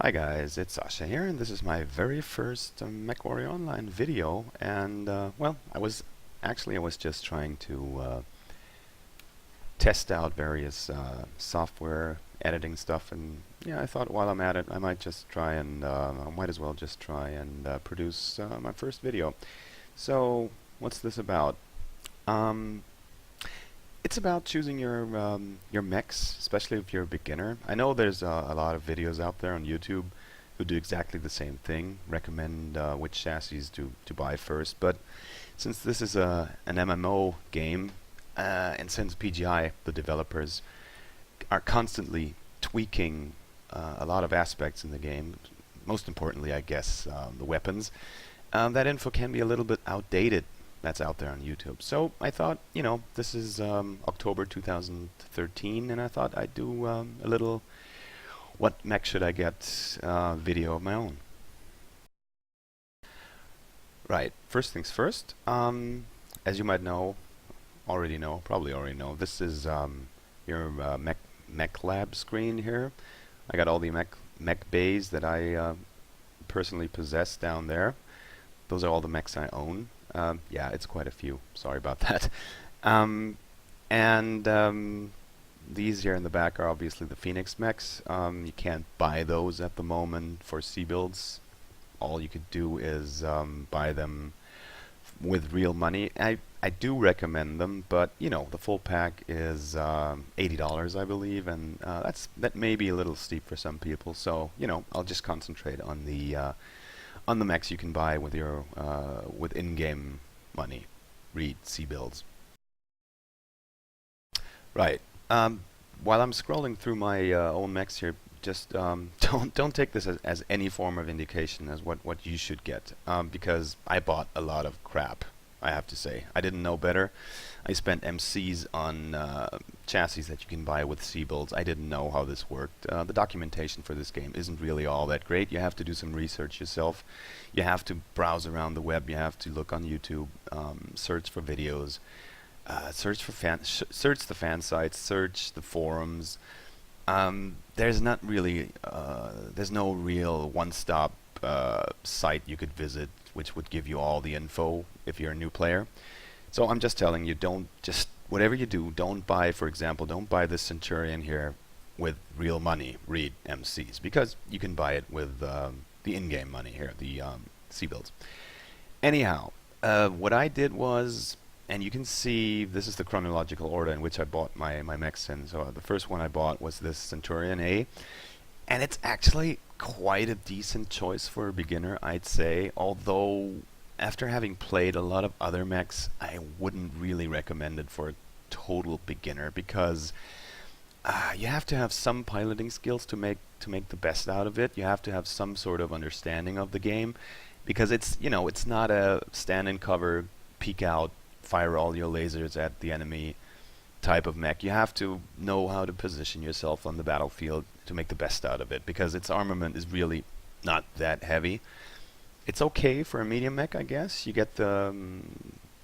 Hi guys, it's Sasha here, and this is my very first Mechwarrior Online video. And well, I was just trying to test out various software editing stuff, and yeah, I thought while I'm at it, I might just try and I might as well just try and produce my first video. So, what's this about? Um, it's about choosing your mechs, especially if you're a beginner. I know there's a lot of videos out there on YouTube who do exactly the same thing, recommend which chassis to buy first. But since this is an MMO game, and since PGI, the developers, are constantly tweaking a lot of aspects in the game, most importantly, I guess, the weapons, that info can be a little bit outdated that's out there on YouTube. So I thought, this is October 2013, and I thought I'd do a little what mech should I get video of my own. Right, first things first, as you might probably already know, this is your Mechlab screen here. I got all the mech bays that I personally possess down there. Those are all the mechs I own. Yeah, it's quite a few. Sorry about that. Um, and these here in the back are obviously the Phoenix mechs. You can't buy those at the moment for C builds. All you could do is buy them with real money. I do recommend them, but the full pack is $80, I believe, and that may be a little steep for some people. So I'll just concentrate on the mechs you can buy with your with in-game money. Read C builds. Right. While I'm scrolling through my own mechs here, just don't take this as any form of indication as what you should get, because I bought a lot of crap. I have to say, I didn't know better. I spent MCs on chassis that you can buy with C builds. I didn't know how this worked. The documentation for this game isn't really all that great. You have to do some research yourself. You have to browse around the web. You have to look on YouTube, search for videos. Search the fan sites, search the forums. There's not really, there's no real one-stop site you could visit which would give you all the info if you're a new player. So I'm just telling you, don't just whatever you do, don't buy, for example, don't buy this Centurion here with real money. Read MCs because you can buy it with the in-game money here, the C builds. Anyhow, what I did was, and you can see this is the chronological order in which I bought my mechs in. So the first one I bought was this Centurion A, and it's actually quite a decent choice for a beginner, I'd say. Although after having played a lot of other mechs, I wouldn't really recommend it for a total beginner because you have to have some piloting skills to make the best out of it. You have to have some sort of understanding of the game because it's not a stand and cover, peek out, fire all your lasers at the enemy type of mech. You have to know how to position yourself on the battlefield to make the best out of it because its armament is really not that heavy. It's okay for a medium mech, I guess. You get the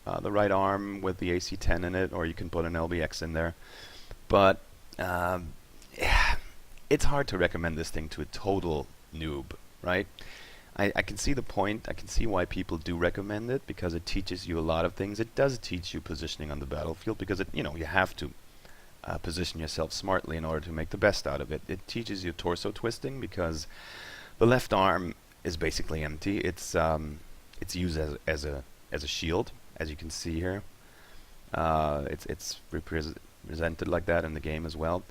right arm with the AC-10 in it, or you can put an LBX in there. But yeah, it's hard to recommend this thing to a total noob, right? I can see the point. I can see why people do recommend it because it teaches you a lot of things. It does teach you positioning on the battlefield because you have to position yourself smartly in order to make the best out of it. It teaches you torso twisting because the left arm is basically empty. It's used as a shield, as you can see here. It's represented like that in the game as well.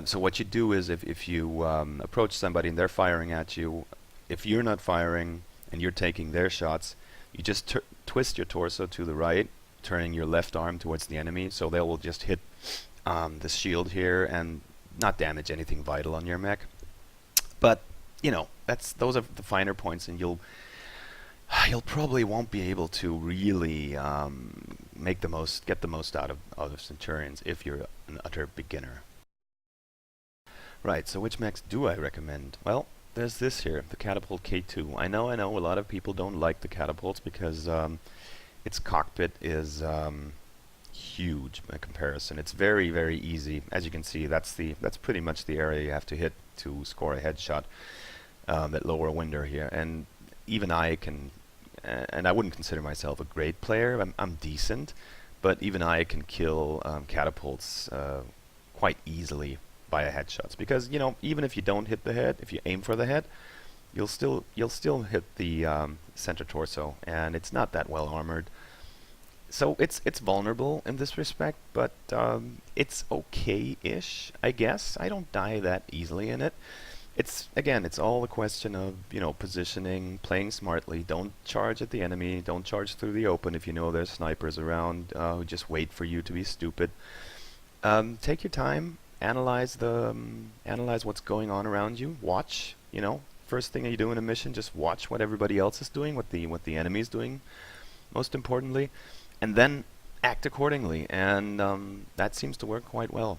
So what you do is if you approach somebody and they're firing at you, if you're not firing and you're taking their shots, you just twist your torso to the right, turning your left arm towards the enemy, so they will just hit this shield here and not damage anything vital on your mech. But those are the finer points, and you'll probably won't be able to really get the most out of Centurions if you're an utter beginner. Right. So which mechs do I recommend? Well, there's this here, the Catapult K2. I know a lot of people don't like the catapults because its cockpit is huge by comparison. It's very, very easy. As you can see, that's pretty much the area you have to hit to score a headshot. that lower window here, and even I can, and I wouldn't consider myself a great player. I'm decent, but even I can kill catapults quite easily via headshots, because even if you don't hit the head, if you aim for the head, you'll still hit the center torso, and it's not that well armored. So it's vulnerable in this respect, but it's okay-ish, I guess. I don't die that easily in it. It's all a question of positioning, playing smartly. Don't charge at the enemy. Don't charge through the open if you know there's snipers around who just wait for you to be stupid. Take your time, analyze what's going on around you. Watch. First thing you do in a mission, just watch what everybody else is doing, what the enemy's doing, most importantly, and then act accordingly. And that seems to work quite well.